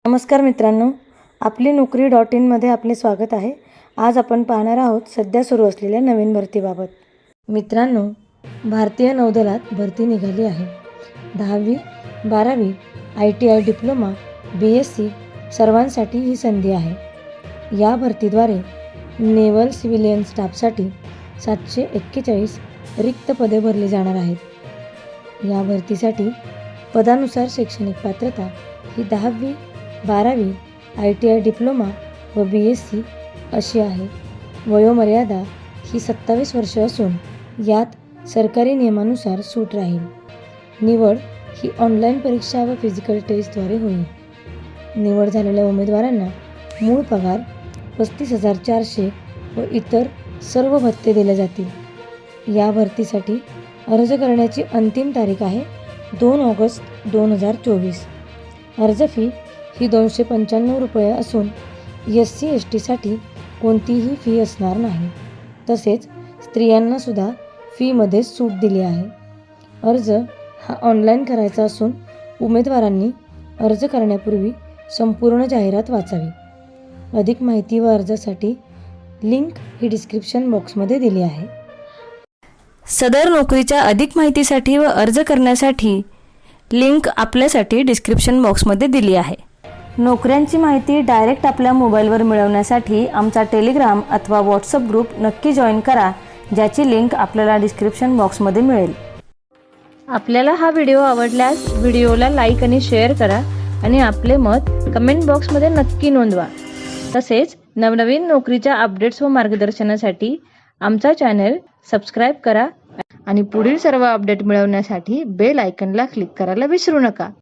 नमस्कार मित्रांनो, आपली नोकरी .in मध्ये आपले स्वागत आहे। आज आपण पाहणार आहोत सध्या सुरू असलेल्या नवीन भरतीबाबत। मित्रांनो, भारतीय नौदलात भरती निघाली आहे। 10वी 12वी ITI डिप्लोमा BSc सर्वांसाठी ही संधी आहे। या भरतीद्वारे नेव्हल सिव्हिलियन स्टाफसाठी 741 रिक्त पदे भरली जाणार आहेत। या भरतीसाठी पदानुसार शैक्षणिक पात्रता ही 10वी 12वी ITI डिप्लोमा व BSc अशी आहे। वयोमर्यादा ही 27 वर्ष असून यात सरकारी नियमानुसार सूट राहील। निवड ही ऑनलाईन परीक्षा व फिजिकल टेस्टद्वारे होईल। निवड झालेल्या उमेदवारांना मूळ पगार 35,400 व इतर सर्व भत्ते दिले जातील। या भरतीसाठी अर्ज करण्याची अंतिम तारीख आहे 2 ऑगस्ट 2024। अर्ज फी ही 295 रुपये असून SC ST साठी कोणतीही फी असणार नाही। तसेच स्त्रियांना सुद्धा फीमध्ये सूट दिली आहे। अर्ज हा ऑनलाईन करायचा असून उमेदवारांनी अर्ज करण्यापूर्वी संपूर्ण जाहिरात वाचावी। अधिक माहिती व अर्जासाठी लिंक ही डिस्क्रिप्शन बॉक्समध्ये दिली आहे। सदर नोकरीच्या अधिक माहितीसाठी व अर्ज करण्यासाठी लिंक आपल्यासाठी डिस्क्रिप्शन बॉक्समध्ये दिली आहे। नोकऱ्यांची माहिती डायरेक्ट आपल्या मोबाईलवर मिळवण्यासाठी आमचा टेलिग्राम अथवा व्हॉट्सअप ग्रुप नक्की जॉईन करा, ज्याची लिंक आपल्याला डिस्क्रिप्शन बॉक्समध्ये मिळेल। आपल्याला हा व्हिडिओ आवडल्यास व्हिडिओला लाईक आणि शेअर करा आणि आपले मत कमेंट बॉक्समध्ये नक्की नोंदवा। तसेच नवनवीन नोकरीच्या अपडेट्स व मार्गदर्शनासाठी आमचा चॅनल सबस्क्राईब करा आणि पुढील सर्व अपडेट मिळवण्यासाठी बेल आयकॉनला क्लिक करायला विसरू नका।